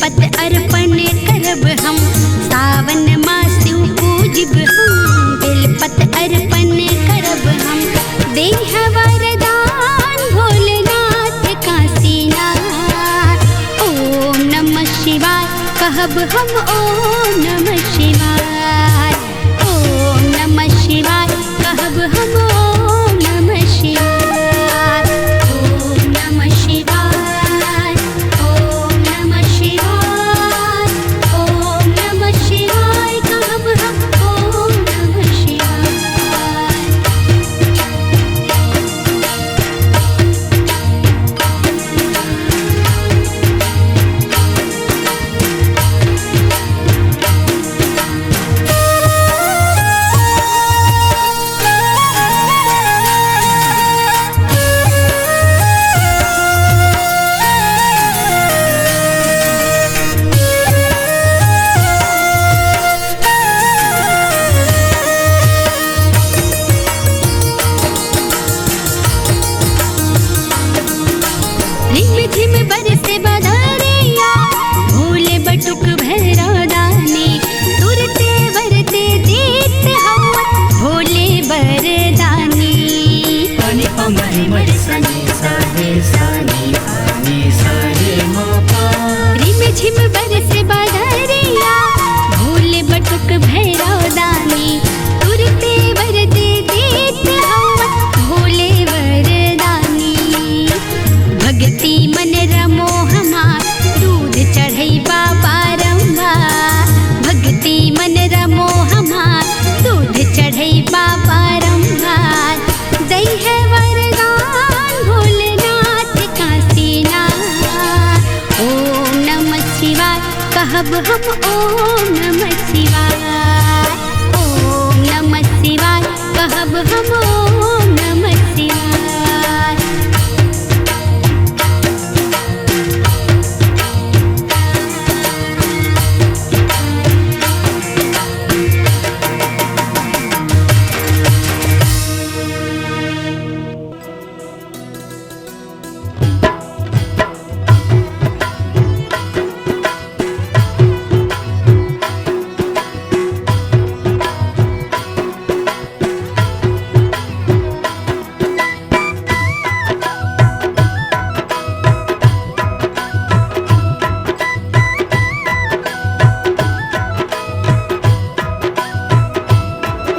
बेलपत अर्पण करब हम, सावन मास पूजिब हम। बेलपत अर्पण करब हम, देह वरदान भोलेनाथ काशीनाथ। ओम नमः शिवाय कहब हम, ओम नमः शिवाय। ओम नमः शिवाय कहब हम, ओम नमः शिवाय। ओम नमः शिवाय, ओम नमः शिवाय। ओम नमः शिवाय कहब हम, ओम नमः शिवाय। रिम झिम बरसे बदरिया, भोले बटुक भैरव दानी। तुरते वरते देत हम, भोले वरदानी। पनि पमरि मरि सनि सारे सानी पानी सारे मोपा। रिम झिम बरसे बदरिया, भोले बटुक भैरव दानी। तुरते वरते देत हम, भोले वरदानी। भक्ति मन रमो हमार, दूध चढ़ई बारंबार। भक्ति मन रमो हमार, दूध चढ़ई बारंबार। दई है वरदान भोलेनाथ काशीनाथ। ओम नमः शिवाय कहब हम, ओम नमः शिवाय। ओम नमः शिवाय कहब हम, ओम नमः शिवाय।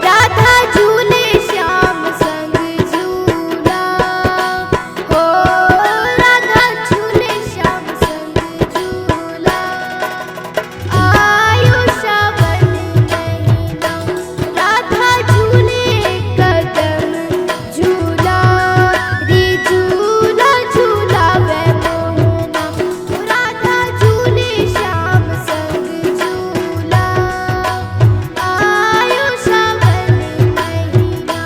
राधा झूले श्याम संग झूला, हो राधा झूले श्याम संग झूला। आयु श्रावण महीना, राधा झूले कदम झूला। रे झूला झूलावे मोहना, राधा झूले श्याम संग झूला। आयु श्रावण महीना।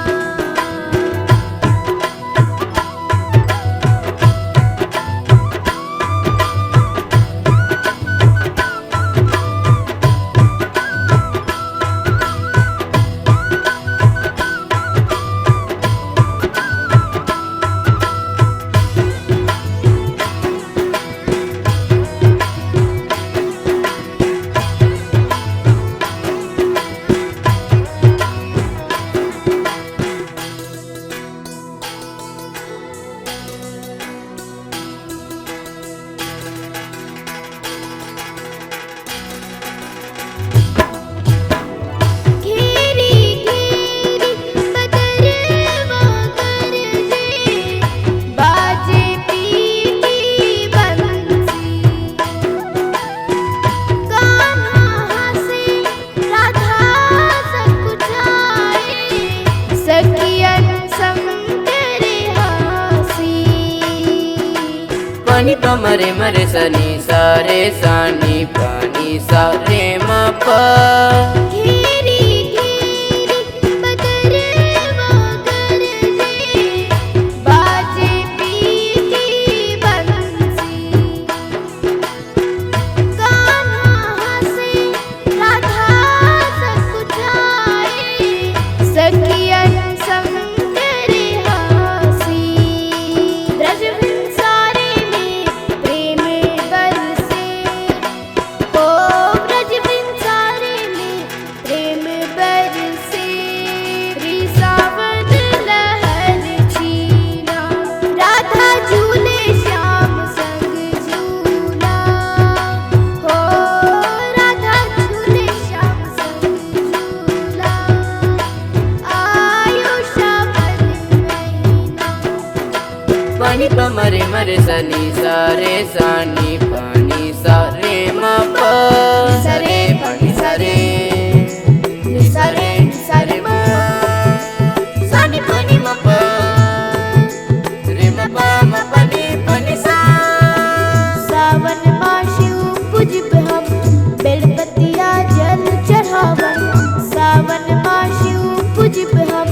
घेरी घेरी बदरवा गरजे, बाजे पीली बंसी। कान्हा हंसे राधा सकुचाए, सखियन संग रे हासी। पनि पमरि मरि सनि सारे सानी पानी सारे मोपा। घेरी घेरी बदरवा गरजे, बाजे पीली बंसी। कान्हा हंसे राधा सकुचाए, सखियन संग रे हासी। ब्रज सारे में प्रेम बरसे, मरे मरे सनी सा रे सानी पानी सा रे म प सा रे पानी सा रे नि सा रे म सा नि प नि म प रे म प नि सा। सावन माशिव पूजिब हम बेलपतिया जल चढ़ावन। सावन माशिव पूजिब हम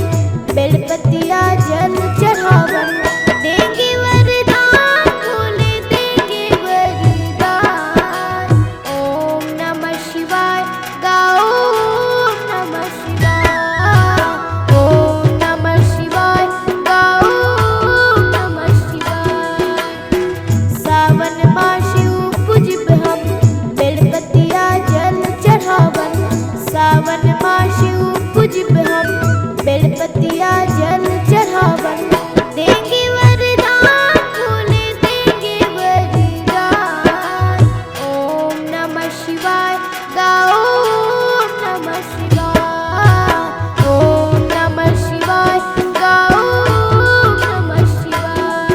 बेलपतिया जल चढ़ावन। देंगे वरदान भोले देंगे वरदान। ओम नमः शिवाय गाओ ओम नमः शिवाय। ओम नमः शिवाय गाओ ओम नमः शिवाय। सावन माशिव पूजिब हम बेलपतिया जल चढ़ावन। सावन माशिव पूजिब हम बेलपतिया जल चढ़ावन। देंगे वरदान भोले देंगे वरदान। ओम नमः शिवाय गाओ ओम नमः शिवाय। ओम नमः शिवाय गाओ ओम नमः शिवाय।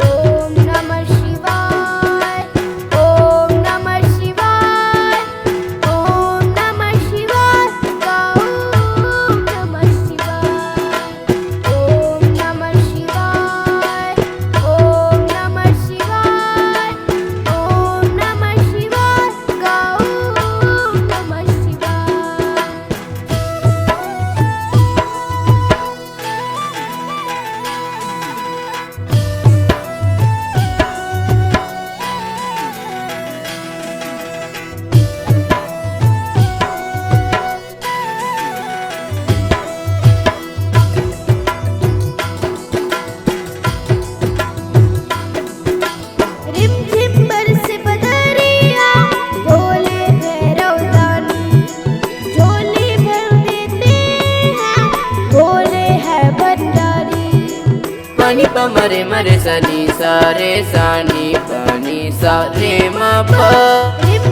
ओम नमः शिवाय। ओम नमः शिवाय। ओम नमः शिवाय गाओ ओम नमः शिवाय। ओम नमः शिवाय। ओम नमः शिवाय। ओम नमः शिवाय गाओ ओम नमः शिवाय। रिम झिम बरसे बदरिया भोले भैरव दानी। झोली भर देते हैं भोले है भंडारी। पानी प मरे मरे सनी सा रे सानी पानी सा रे म प रिम